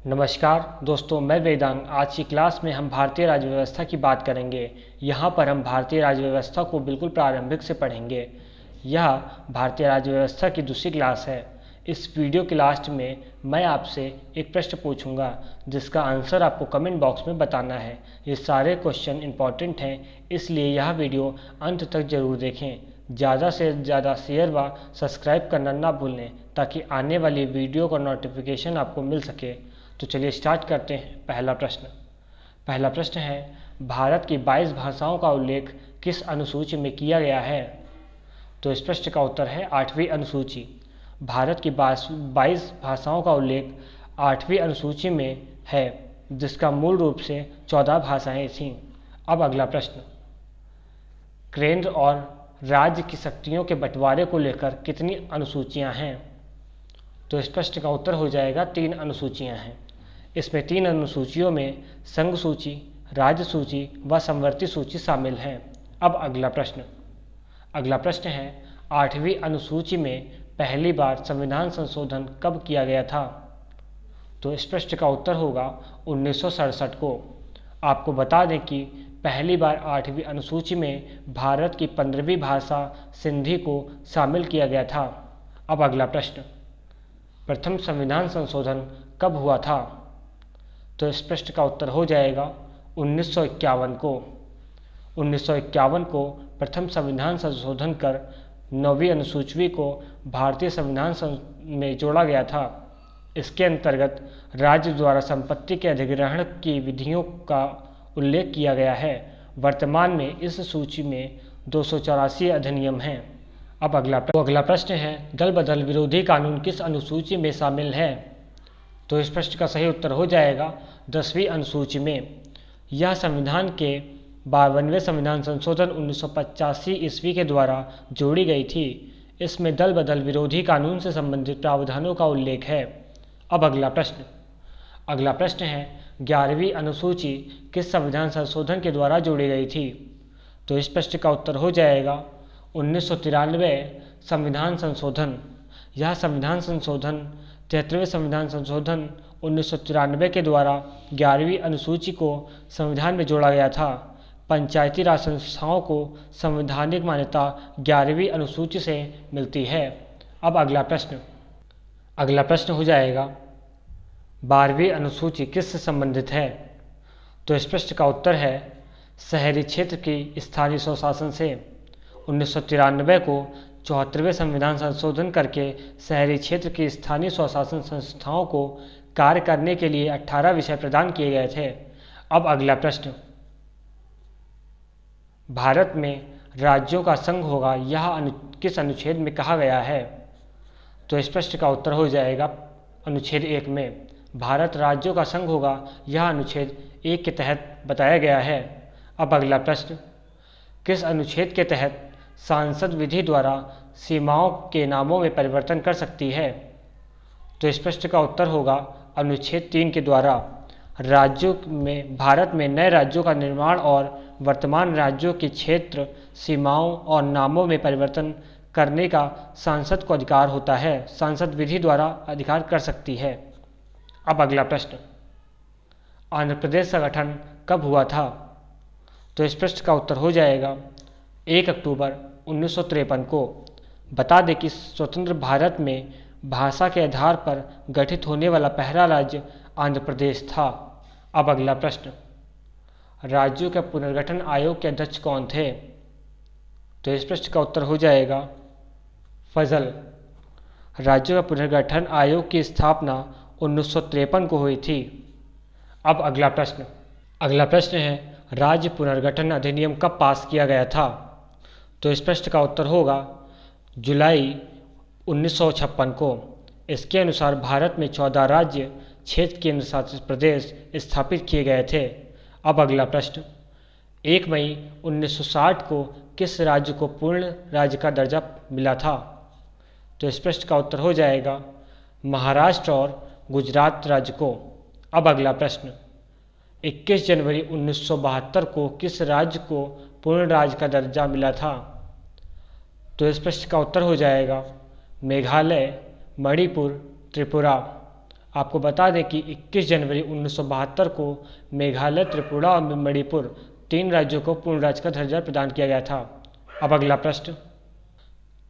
नमस्कार दोस्तों, मैं वेदांग। आज की क्लास में हम भारतीय राज्य व्यवस्था की बात करेंगे। यहाँ पर हम भारतीय राज्य व्यवस्था को बिल्कुल प्रारंभिक से पढ़ेंगे। यह भारतीय राज्य व्यवस्था की दूसरी क्लास है। इस वीडियो के लास्ट में मैं आपसे एक प्रश्न पूछूंगा जिसका आंसर आपको कमेंट बॉक्स में बताना है। ये सारे क्वेश्चन इंपॉर्टेंट हैं, इसलिए यह वीडियो अंत तक ज़रूर देखें। ज़्यादा से ज़्यादा शेयर व सब्सक्राइब करना ना भूलें ताकि आने वाली वीडियो का नोटिफिकेशन आपको मिल सके। तो चलिए स्टार्ट करते हैं। पहला प्रश्न है, भारत की 22 भाषाओं का उल्लेख किस अनुसूची में किया गया है? तो इस प्रश्न का उत्तर है 8वीं अनुसूची। भारत की 22 भाषाओं का उल्लेख 8वीं अनुसूची में है, जिसका मूल रूप से 14 भाषाएं थीं। अब अगला प्रश्न, केंद्र और राज्य की शक्तियों के बंटवारे को लेकर कितनी अनुसूचियां हैं? तो इस प्रश्न का उत्तर हो जाएगा 3 अनुसूचियां हैं। इसमें 3 अनुसूचियों में संघ सूची, राज्य सूची व समवर्ती सूची शामिल हैं। अब अगला प्रश्न है, 8वीं अनुसूची में पहली बार संविधान संशोधन कब किया गया था? तो इस प्रश्न का उत्तर होगा 1967 को। आपको बता दें कि पहली बार 8वीं अनुसूची में भारत की 15वीं भाषा सिंधी को शामिल किया गया था। अब अगला प्रश्न, प्रथम संविधान संशोधन कब हुआ था? तो इस प्रश्न का उत्तर हो जाएगा 1951 को। 1951 को प्रथम संविधान संशोधन कर 9वीं अनुसूची को भारतीय संविधान में जोड़ा गया था। इसके अंतर्गत राज्य द्वारा संपत्ति के अधिग्रहण की विधियों का उल्लेख किया गया है। वर्तमान में इस सूची में 284 अधिनियम हैं। अब अगला प्रश्न है, दल बदल विरोधी कानून किस अनुसूची में शामिल है? तो इस प्रश्न का सही उत्तर हो जाएगा 10वीं अनुसूची में। यह संविधान के 52वें संविधान संशोधन 1985 ईस्वी के द्वारा जोड़ी गई थी। इसमें दल बदल विरोधी कानून से संबंधित प्रावधानों का उल्लेख है। अब अगला प्रश्न है, 11वीं अनुसूची किस संविधान संशोधन के द्वारा जोड़ी गई थी? तो इस प्रश्न का उत्तर हो जाएगा 1993 संविधान संशोधन। यह संविधान संशोधन 73वें संविधान संशोधन 1993 के द्वारा 11वीं अनुसूची को संविधान में जोड़ा गया था। पंचायती राज संस्थाओं को संवैधानिक मान्यता 11वीं अनुसूची से मिलती है। अब अगला प्रश्न हो जाएगा 12वीं अनुसूची किससे संबंधित है? तो इस प्रश्न का उत्तर है शहरी क्षेत्र की स्थानीय स्वशासन से। 1993 को 74वें संविधान संशोधन करके शहरी क्षेत्र की स्थानीय स्वशासन संस्थाओं को कार्य करने के लिए 18 विषय प्रदान किए गए थे। अब अगला प्रश्न, भारत में राज्यों का संघ होगा, यह किस अनुच्छेद में कहा गया है? तो इस प्रश्न का उत्तर हो जाएगा अनुच्छेद 1 में। भारत राज्यों का संघ होगा, यह अनुच्छेद 1 के तहत बताया गया है। अब अगला प्रश्न, किस अनुच्छेद के तहत सांसद विधि द्वारा सीमाओं के नामों में परिवर्तन कर सकती है? तो इस प्रश्न का उत्तर होगा अनुच्छेद 3 के द्वारा। भारत में नए राज्यों का निर्माण और वर्तमान राज्यों के क्षेत्र, सीमाओं और नामों में परिवर्तन करने का सांसद को अधिकार होता है। सांसद विधि द्वारा अधिकार कर सकती है। अब अगला प्रश्न, आंध्र प्रदेश का गठन कब हुआ था? तो इस प्रश्न का उत्तर हो जाएगा 1 अक्टूबर 1953 को। बता दें कि स्वतंत्र भारत में भाषा के आधार पर गठित होने वाला पहला राज्य आंध्र प्रदेश था। अब अगला प्रश्न, राज्यों के पुनर्गठन आयोग के अध्यक्ष कौन थे? तो इस प्रश्न का उत्तर हो जाएगा फजल। राज्यों का पुनर्गठन आयोग की स्थापना 1953 को हुई थी। अब अगला प्रश्न है, राज्य पुनर्गठन अधिनियम कब पास किया गया था? तो इस प्रश्न का उत्तर होगा जुलाई 1956 को। इसके अनुसार भारत में 14 राज्य, क्षेत्र केंद्र शासित प्रदेश स्थापित किए गए थे। अब अगला प्रश्न, 1 मई 1960 को किस राज्य को पूर्ण राज्य का दर्जा मिला था? तो इस प्रश्न का उत्तर हो जाएगा महाराष्ट्र और गुजरात राज्य को। अब अगला प्रश्न, 21 जनवरी 1972 को किस राज्य को पूर्ण राज्य का दर्जा मिला था? तो इस प्रश्न का उत्तर हो जाएगा मेघालय, मणिपुर, त्रिपुरा। आपको बता दें कि 21 जनवरी 1972 को मेघालय, त्रिपुरा और मणिपुर 3 राज्यों को पूर्ण राज्य का दर्जा प्रदान किया गया था। अब अगला प्रश्न।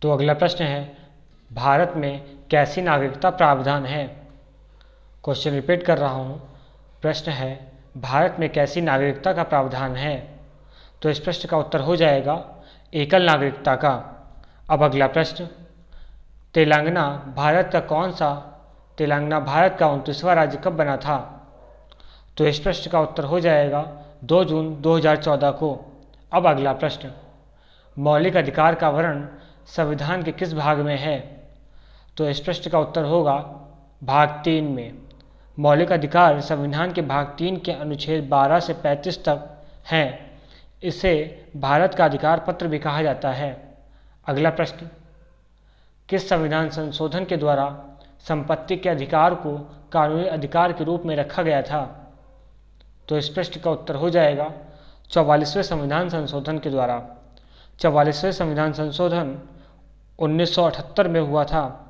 तो अगला प्रश्न है, भारत में कैसी नागरिकता प्रावधान है? क्वेश्चन रिपीट कर रहा हूँ। प्रश्न है, भारत में कैसी नागरिकता का प्रावधान है? तो इस प्रश्न का उत्तर हो जाएगा एकल नागरिकता का। अब अगला प्रश्न, तेलंगाना भारत का 29वां राज्य कब बना था? तो इस प्रश्न का उत्तर हो जाएगा 2 जून 2014 को। अब अगला प्रश्न, मौलिक अधिकार का वर्णन संविधान के किस भाग में है? तो इस प्रश्न का उत्तर होगा भाग 3 में। मौलिक अधिकार संविधान के भाग 3 के अनुच्छेद 12 से 35 तक हैं। इसे भारत का अधिकार पत्र भी कहा जाता है। अगला प्रश्न, किस संविधान संशोधन के द्वारा संपत्ति के अधिकार को कानूनी अधिकार के रूप में रखा गया था? तो इस प्रश्न का उत्तर हो जाएगा 44वें संविधान संशोधन के द्वारा। 44वें संविधान संशोधन 1978 में हुआ था।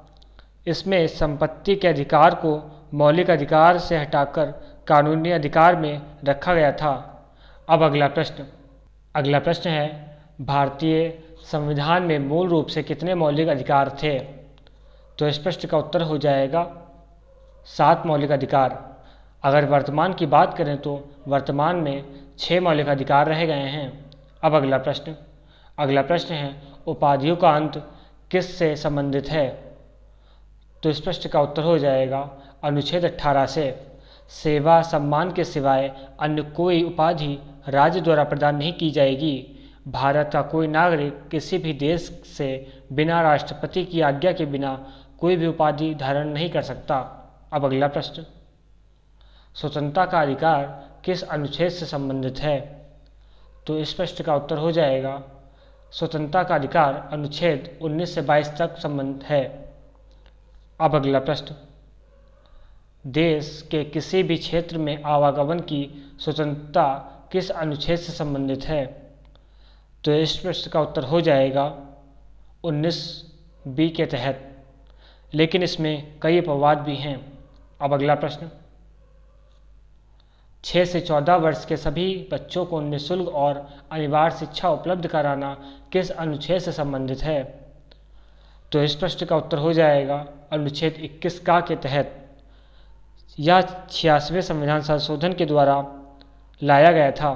इसमें संपत्ति के अधिकार को मौलिक अधिकार से हटाकर कानूनी अधिकार में रखा गया था। अब अगला प्रश्न है, भारतीय संविधान में मूल रूप से कितने मौलिक अधिकार थे? तो इस प्रश्न का उत्तर हो जाएगा 7 मौलिक अधिकार। अगर वर्तमान की बात करें तो वर्तमान में 6 मौलिक अधिकार रह गए हैं। अब अगला प्रश्न है, उपाधियों का अंत किस से संबंधित है? तो इस प्रश्न का उत्तर हो जाएगा अनुच्छेद 18 से। सेवा सम्मान के सिवाय अन्य कोई उपाधि राज्य द्वारा प्रदान नहीं की जाएगी। भारत का कोई नागरिक किसी भी देश से बिना राष्ट्रपति की आज्ञा के बिना कोई भी उपाधि धारण नहीं कर सकता। अब अगला प्रश्न, स्वतंत्रता का अधिकार किस अनुच्छेद से संबंधित है? तो इस प्रश्न का उत्तर हो जाएगा स्वतंत्रता का अधिकार अनुच्छेद 19 से 22 तक संबंधित है। अब अगला प्रश्न, देश के किसी भी क्षेत्र में आवागमन की स्वतंत्रता किस अनुच्छेद से संबंधित है? तो इस प्रश्न का उत्तर हो जाएगा 19B के तहत, लेकिन इसमें कई अपवाद भी हैं। अब अगला प्रश्न, 6 से 14 वर्ष के सभी बच्चों को निःशुल्क और अनिवार्य शिक्षा उपलब्ध कराना किस अनुच्छेद से संबंधित है? तो इस प्रश्न का उत्तर हो जाएगा अनुच्छेद 21 का के तहत। यह 86वें संविधान संशोधन के द्वारा लाया गया था।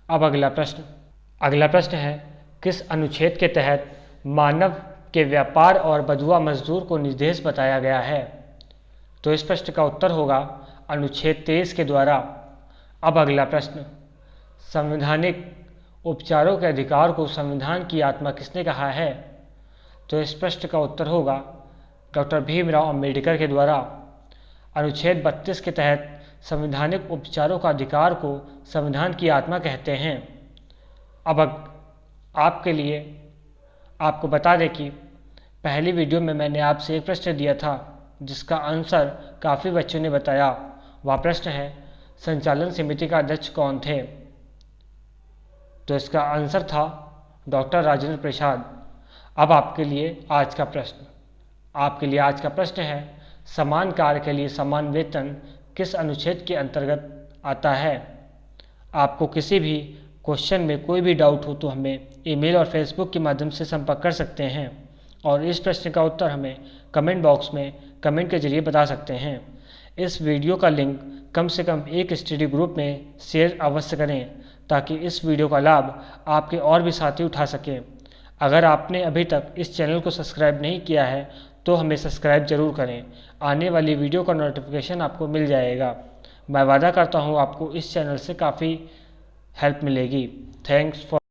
अब अगला प्रश्न है, किस अनुच्छेद के तहत मानव के व्यापार और बंधुआ मजदूर को निर्देश बताया गया है? तो इस प्रश्न का उत्तर होगा अनुच्छेद 23 के द्वारा। अब अगला प्रश्न, संवैधानिक उपचारों के अधिकार को संविधान की आत्मा किसने कहा है? तो इस प्रश्न का उत्तर होगा डॉक्टर भीमराव अंबेडकर के द्वारा। अनुच्छेद 32 के तहत संवैधानिक उपचारों का अधिकार को संविधान की आत्मा कहते हैं। अब आपके लिए आपको बता दें कि पहली वीडियो में मैंने आपसे एक प्रश्न दिया था जिसका आंसर काफ़ी बच्चों ने बताया। वह प्रश्न है, संचालन समिति का अध्यक्ष कौन थे? तो इसका आंसर था डॉक्टर राजेंद्र प्रसाद। अब आपके लिए आज का प्रश्न है, समान कार्य के लिए समान वेतन किस अनुच्छेद के अंतर्गत आता है? आपको किसी भी क्वेश्चन में कोई भी डाउट हो तो हमें ईमेल और फेसबुक के माध्यम से संपर्क कर सकते हैं और इस प्रश्न का उत्तर हमें कमेंट बॉक्स में कमेंट के जरिए बता सकते हैं। इस वीडियो का लिंक कम से कम एक स्टडी ग्रुप में शेयर अवश्य करें ताकि इस वीडियो का लाभ आपके और भी साथी उठा सकें। अगर आपने अभी तक इस चैनल को सब्सक्राइब नहीं किया है तो हमें सब्सक्राइब जरूर करें। आने वाली वीडियो का नोटिफिकेशन आपको मिल जाएगा। मैं वादा करता हूँ आपको इस चैनल से काफ़ी हेल्प मिलेगी। Thanks for